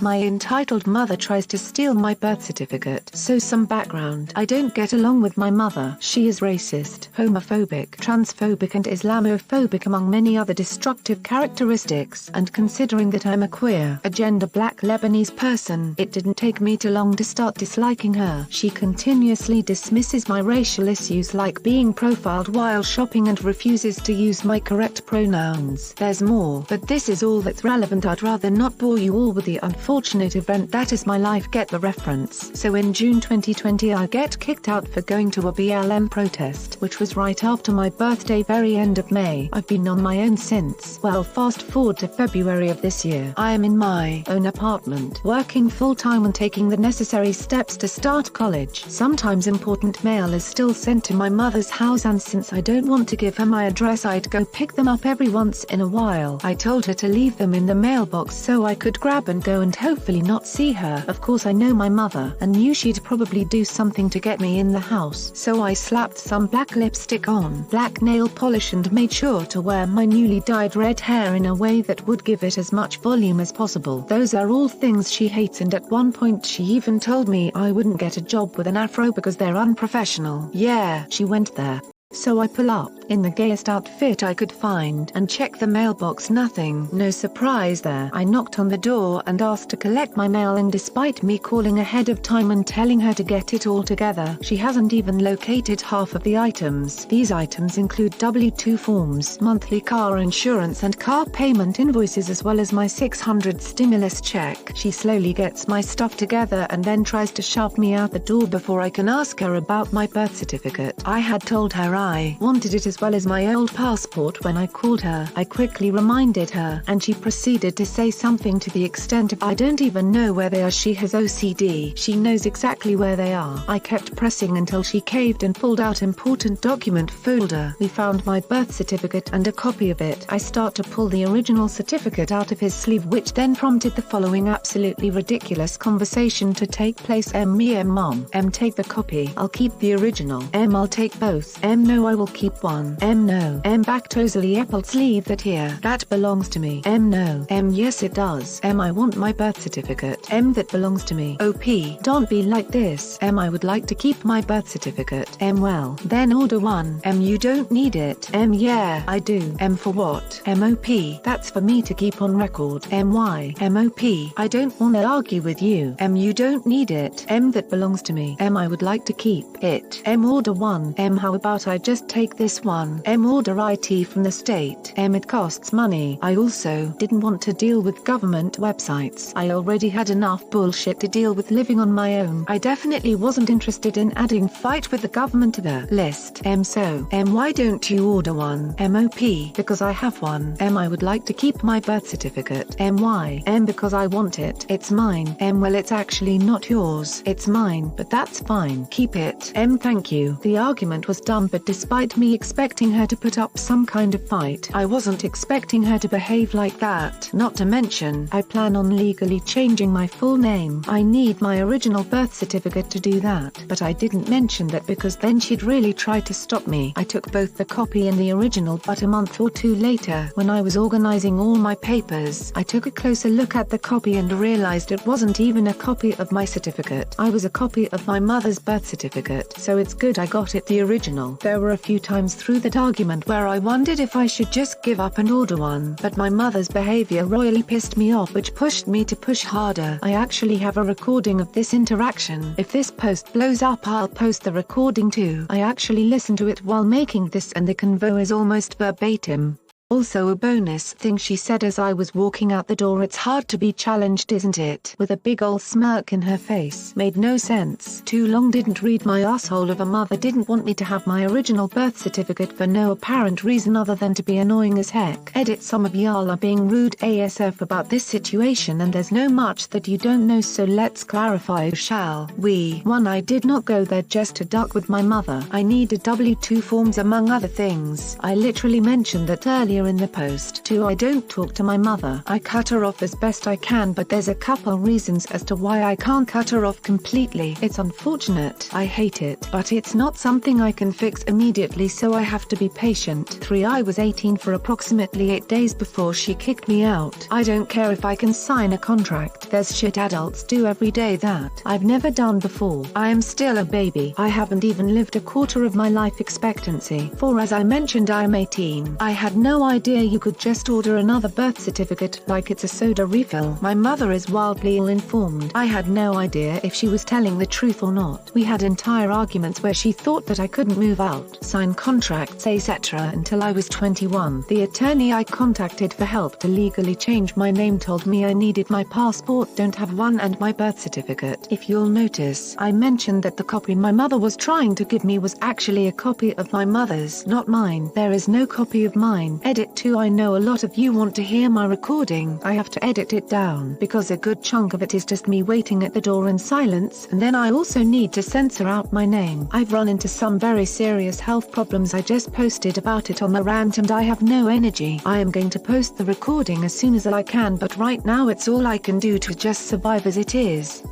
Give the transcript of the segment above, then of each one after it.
My entitled mother tries to steal my birth certificate. So some background. I don't get along with my mother. She is racist, homophobic, transphobic and Islamophobic among many other destructive characteristics. And considering that I'm a queer, agenda black Lebanese person, it didn't take me too long to start disliking her. She continuously dismisses my racial issues like being profiled while shopping and refuses to use my correct pronouns. There's more, but this is all that's relevant. I'd rather not bore you all with the unfortunate event that is my life. Get the reference. So in June 2020 I get kicked out for going to a BLM protest, which was right after my birthday, very end of May. I've been on my own since. Well, fast forward to February of this year. I am in my own apartment, working full-time and taking the necessary steps to start college. Sometimes important mail is still sent to my mother's house, and since I don't want to give her my address, I'd go pick them up every once in a while. I told her to leave them in the mailbox so I could grab and go and hopefully not see her. Of course I know my mother and knew she'd probably do something to get me in the house, so I slapped some black lipstick on, black nail polish, and made sure to wear my newly dyed red hair in a way that would give it as much volume as possible. Those are all things she hates, and at one point she even told me I wouldn't get a job with an afro because they're unprofessional. Yeah, she went there. So I pull up, in the gayest outfit I could find, and check the mailbox. Nothing. No surprise there. I knocked on the door and asked to collect my mail, and despite me calling ahead of time and telling her to get it all together, she hasn't even located half of the items. These items include W-2 forms, monthly car insurance and car payment invoices, as well as my $600 stimulus check. She slowly gets my stuff together and then tries to shove me out the door before I can ask her about my birth certificate. I had told her I wanted it as well as my old passport when I called her. I quickly reminded her, and she proceeded to say something to the extent of, I don't even know where they are. She has OCD. She knows exactly where they are. I kept pressing until she caved and pulled out important document folder. We found my birth certificate and a copy of it. I start to pull the original certificate out of his sleeve, which then prompted the following absolutely ridiculous conversation to take place. Me, Mom. Take the copy. I'll keep the original. I'll take both. No, I will keep one. No. Backtosleepplz, leave that here. That belongs to me. No. Yes it does. I want my birth certificate. That belongs to me. OP, don't be like this. I would like to keep my birth certificate. Well, then order one. You don't need it. Yeah, I do. For what? OP, that's for me to keep on record. Why? OP, I don't wanna argue with you. You don't need it. That belongs to me. I would like to keep it. Order one. How about I just take this one? Order IT from the state. It costs money. I also didn't want to deal with government websites. I already had enough bullshit to deal with living on my own. I definitely wasn't interested in adding fight with the government to the list. So, why don't you order one? OP, because I have one. I would like to keep my birth certificate. Why? Because I want it. It's mine. Well, it's actually not yours. It's mine, but that's fine. Keep it. Thank you. The argument was dumb, but despite me expecting her to put up some kind of fight, I wasn't expecting her to behave like that. Not to mention, I plan on legally changing my full name. I need my original birth certificate to do that, but I didn't mention that because then she'd really try to stop me. I took both the copy and the original, but a month or two later, when I was organizing all my papers, I took a closer look at the copy and realized it wasn't even a copy of my certificate. I was a copy of my mother's birth certificate, so it's good I got it the original. There were a few times through that argument where I wondered if I should just give up and order one, but my mother's behavior royally pissed me off, which pushed me to push harder. I actually have a recording of this interaction. If this post blows up, I'll post the recording too. I actually listened to it while making this, and the convo is almost verbatim. Also a bonus thing she said as I was walking out the door: it's hard to be challenged, isn't it? With a big ol' smirk in her face. Made no sense. Too long. Didn't read. My asshole of a mother didn't want me to have my original birth certificate for no apparent reason other than to be annoying as heck. Edit. Some of y'all are being rude ASF about this situation, and there's no much that you don't know, so let's clarify, shall we? 1. I did not go there just to duck with my mother. I needed W-2 forms among other things. I literally mentioned that earlier earlier in the post. 2. I don't talk to my mother. I cut her off as best I can, but there's a couple reasons as to why I can't cut her off completely. It's unfortunate. I hate it, but it's not something I can fix immediately, so I have to be patient. 3. I was 18 for approximately 8 days before she kicked me out. I don't care if I can sign a contract. There's shit adults do every day that I've never done before. I am still a baby. I haven't even lived a quarter of my life expectancy. 4. As I mentioned, I'm 18. I had no idea you could just order another birth certificate like it's a soda refill. My mother is wildly ill-informed. I had no idea if she was telling the truth or not. We had entire arguments where she thought that I couldn't move out, sign contracts, etc. until I was 21. The attorney I contacted for help to legally change my name told me I needed my passport, don't have one, and my birth certificate. If you'll notice, I mentioned that the copy my mother was trying to give me was actually a copy of my mother's, not mine. There is no copy of mine. Edit 2. I know a lot of you want to hear my recording. I have to edit it down because a good chunk of it is just me waiting at the door in silence, and then I also need to censor out my name. I've run into some very serious health problems. I just posted about it on the rant and I have no energy. I am going to post the recording as soon as I can, but right now it's all I can do to just survive as it is.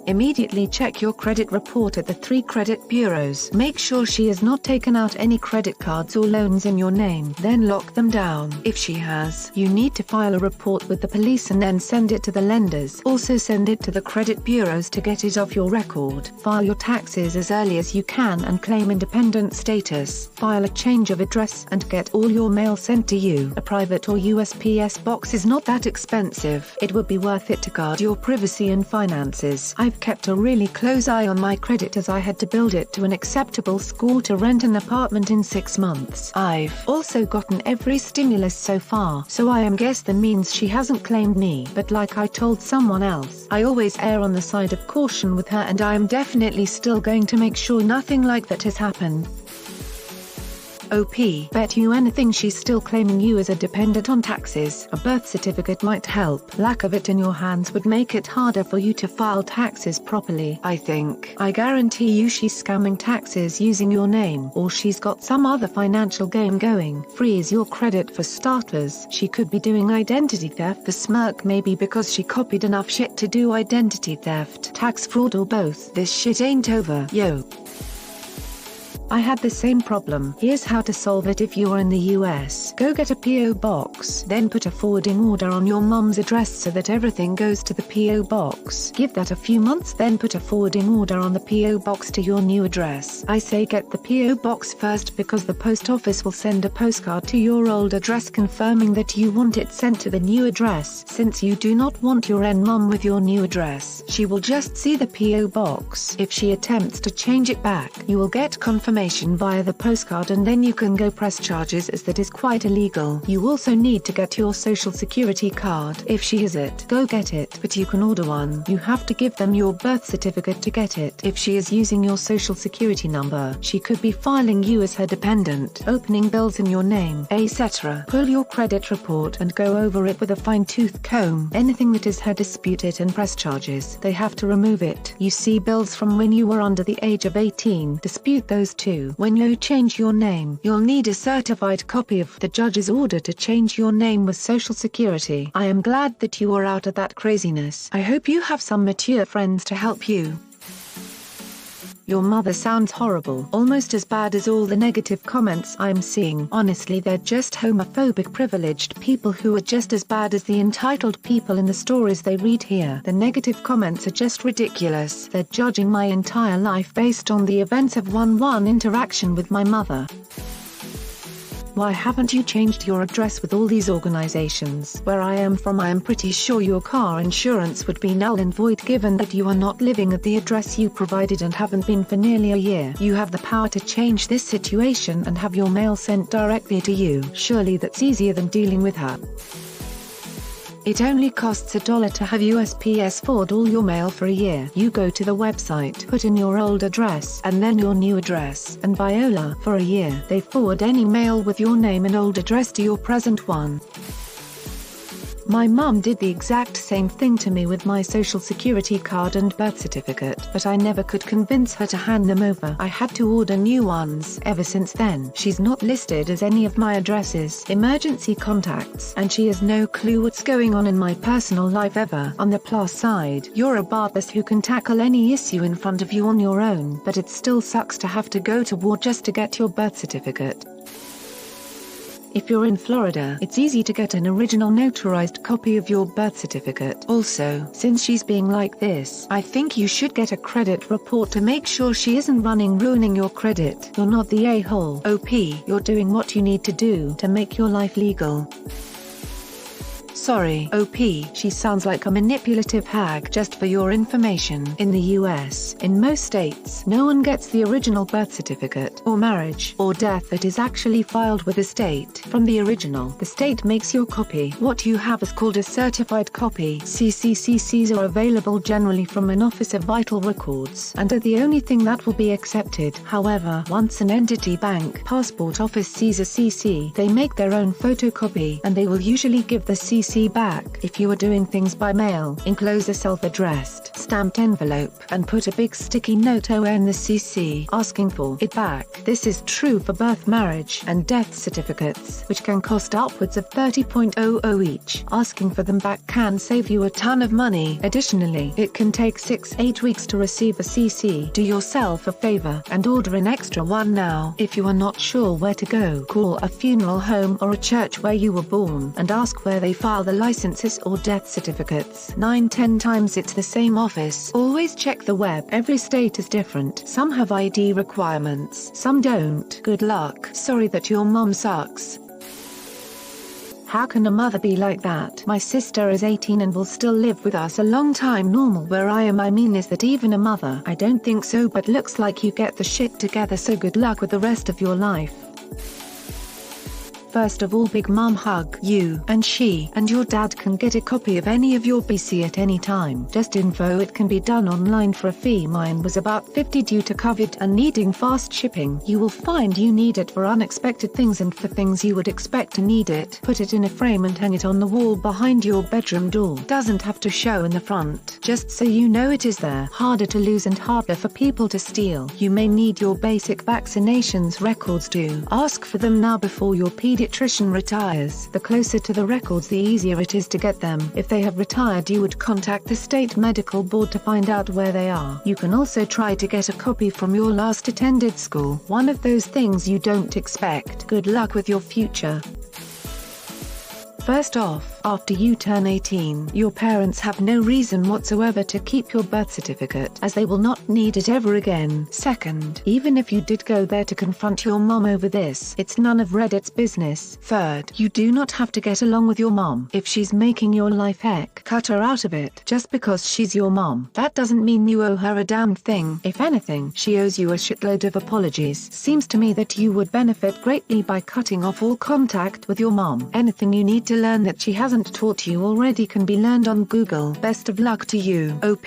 Immediately check your credit report at the 3 credit bureaus. Make sure she has not taken out any credit cards or loans in your name. Then lock them down. If she has, you need to file a report with the police and then send it to the lenders. Also send it to the credit bureaus to get it off your record. File your taxes as early as you can and claim independent status. File a change of address and get all your mail sent to you. A private or USPS box is not that expensive. It would be worth it to guard your privacy and finances. I've kept a really close eye on my credit as I had to build it to an acceptable score to rent an apartment in 6 months. I've also gotten every stimulus so far, so I am guess that means she hasn't claimed me. But like I told someone else, I always err on the side of caution with her, and I am definitely still going to make sure nothing like that has happened. OP. Bet you anything she's still claiming you as a dependent on taxes. A birth certificate might help. Lack of it in your hands would make it harder for you to file taxes properly, I think. I guarantee you she's scamming taxes using your name, or she's got some other financial game going. Freeze your credit for starters. She could be doing identity theft. The smirk may be because she copied enough shit to do identity theft, tax fraud, or both. This shit ain't over, yo. I had the same problem. Here's how to solve it if you're in the US. Go get a PO box, then put a forwarding order on your mom's address so that everything goes to the PO box. Give that a few months, then put a forwarding order on the PO box to your new address. I say get the PO box first because the post office will send a postcard to your old address confirming that you want it sent to the new address. Since you do not want your mom with your new address, she will just see the PO box. If she attempts to change it back, you will get confirmation via the postcard, and then you can go press charges, as that is quite illegal. You also need to get your social security card. If she has it, go get it, but you can order one. You have to give them your birth certificate to get it. If she is using your social security number, she could be filing you as her dependent, opening bills in your name, etc. Pull your credit report and go over it with a fine-tooth comb. Anything that is her, dispute it and press charges. They have to remove it. You see bills from when you were under the age of 18. Dispute those too. When you change your name, you'll need a certified copy of the judge's order to change your name with Social Security. I am glad that you are out of that craziness. I hope you have some mature friends to help you. Your mother sounds horrible, almost as bad as all the negative comments I'm seeing. Honestly, they're just homophobic privileged people who are just as bad as the entitled people in the stories they read here. The negative comments are just ridiculous. They're judging my entire life based on the events of one interaction with my mother. Why haven't you changed your address with all these organizations? Where I am from, I am pretty sure your car insurance would be null and void given that you are not living at the address you provided and haven't been for nearly a year. You have the power to change this situation and have your mail sent directly to you. Surely that's easier than dealing with her. It only costs $1 to have USPS forward all your mail for a year. You go to the website, put in your old address and then your new address, and voila, for a year, they forward any mail with your name and old address to your present one. My mum did the exact same thing to me with my social security card and birth certificate, but I never could convince her to hand them over. I had to order new ones. Ever since then, she's not listed as any of my addresses, emergency contacts, and she has no clue what's going on in my personal life ever. On the plus side, you're a badass who can tackle any issue in front of you on your own, but it still sucks to have to go to war just to get your birth certificate. If you're in Florida, it's easy to get an original notarized copy of your birth certificate. Also, since she's being like this, I think you should get a credit report to make sure she isn't ruining your credit. You're not the a-hole. OP, you're doing what you need to do to make your life legal. Sorry, OP, she sounds like a manipulative hag. Just for your information, in the US, in most states, no one gets the original birth certificate, or marriage, or death that is actually filed with the state, from the original. The state makes your copy. What you have is called a certified copy. CCCs are available generally from an Office of Vital Records, and are the only thing that will be accepted. However, once an entity bank passport office sees a CC, they make their own photocopy, and they will usually give the CC back. If you are doing things by mail, enclose a self-addressed, stamped envelope, and put a big sticky note on the CC, asking for it back. This is true for birth, marriage, and death certificates, which can cost upwards of $30.00 each. Asking for them back can save you a ton of money. Additionally, it can take 6-8 weeks to receive a CC. Do yourself a favor, and order an extra one now. If you are not sure where to go, call a funeral home or a church where you were born, and ask where they file the licenses or death certificates. 9-10 times it's the same office. Always check the web. Every state is different. Some have ID requirements, some don't. Good luck. Sorry that your mom sucks. How can a mother be like that? My sister is 18 and will still live with us a long time. Normal where I mean is that even a mother? I don't think so, but looks like you get the shit together, so good luck with the rest of your life. First of all, big mom hug. You and she and your dad can get a copy of any of your BC at any time. Just info, it can be done online for a fee. Mine was about $50 due to COVID and needing fast shipping. You will find you need it for unexpected things, and for things you would expect to need it, put it in a frame and hang it on the wall behind your bedroom door. Doesn't have to show in the front, just so you know it is there. Harder to lose and harder for people to steal. You may need your basic vaccinations records too. Ask for them now before your pediatrician retires. The closer to the records, the easier it is to get them. If they have retired, you would contact the state medical board to find out where they are. You can also try to get a copy from your last attended school. One of those things you don't expect. Good luck with your future. First off, after you turn 18, your parents have no reason whatsoever to keep your birth certificate, as they will not need it ever again. Second, even if you did go there to confront your mom over this, it's none of Reddit's business. Third, you do not have to get along with your mom. If she's making your life heck, cut her out of it. Just because she's your mom, that doesn't mean you owe her a damn thing. If anything, she owes you a shitload of apologies. Seems to me that you would benefit greatly by cutting off all contact with your mom. Anything you need to learn that she hasn't taught you already can be learned on Google. Best of luck to you, OP.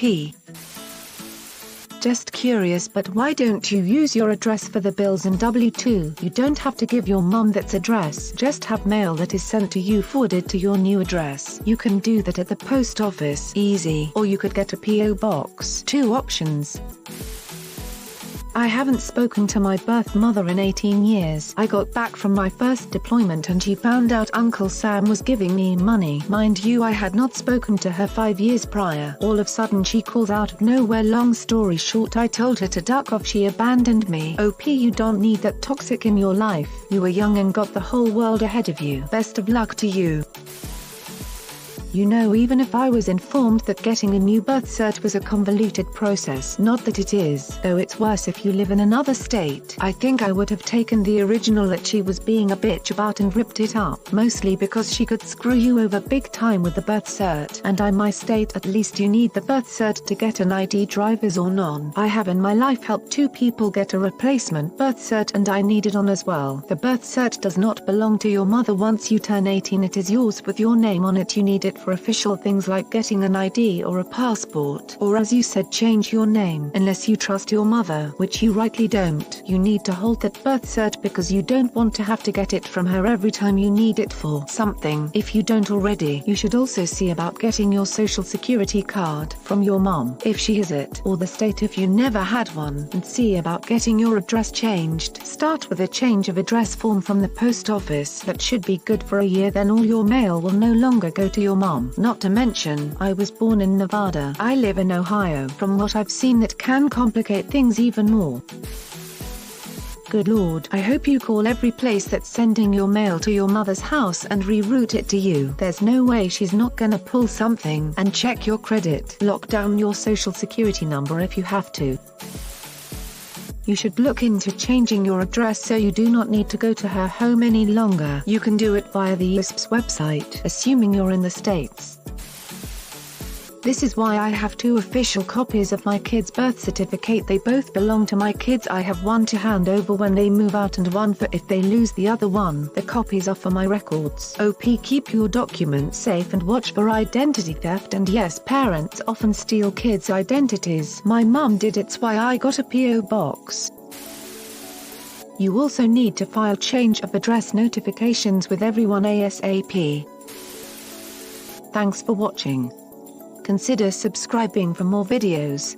Just curious, but why don't you use your address for the bills and W-2? You don't have to give your mom that address. Just have mail that is sent to you forwarded to your new address. You can do that at the post office. Easy. Or you could get a P.O. box. 2 options. I haven't spoken to my birth mother in 18 years. I got back from my first deployment and she found out Uncle Sam was giving me money. Mind you, I had not spoken to her 5 years prior. All of a sudden she calls out of nowhere. Long story short, I told her to duck off. She abandoned me. OP, you don't need that toxic in your life. You were young and got the whole world ahead of you. Best of luck to you. You know, even if I was informed that getting a new birth cert was a convoluted process, not that it is, though it's worse if you live in another state, I think I would have taken the original that she was being a bitch about and ripped it up, mostly because she could screw you over big time with the birth cert. And in my state, at least you need the birth cert to get an ID, driver's or non. I have in my life helped 2 people get a replacement birth cert and I needed on as well. The birth cert does not belong to your mother. Once you turn 18, it is yours with your name on it. You need it for official things like getting an ID or a passport, or as you said, change your name. Unless you trust your mother, which you rightly don't, you need to hold that birth cert because you don't want to have to get it from her every time you need it for something. If you don't already, you should also see about getting your social security card from your mom if she has it, or the state if you never had one, and see about getting your address changed. Start with a change of address form from the post office that should be good for a year, then all your mail will no longer go to your mom. Not to mention, I was born in Nevada. I live in Ohio. From what I've seen, that can complicate things even more. Good Lord, I hope you call every place that's sending your mail to your mother's house and reroute it to you. There's no way she's not gonna pull something. And check your credit. Lock down your social security number if you have to. You should look into changing your address so you do not need to go to her home any longer. You can do it via the USPS website, assuming you're in the States. This is why I have 2 official copies of my kids' birth certificate. They both belong to my kids. I have one to hand over when they move out and one for if they lose the other one. The copies are for my records. OP, keep your documents safe and watch for identity theft. And yes, parents often steal kids' identities. My mum did, it's why I got a PO box. You also need to file change of address notifications with everyone ASAP. Thanks for watching. Consider subscribing for more videos.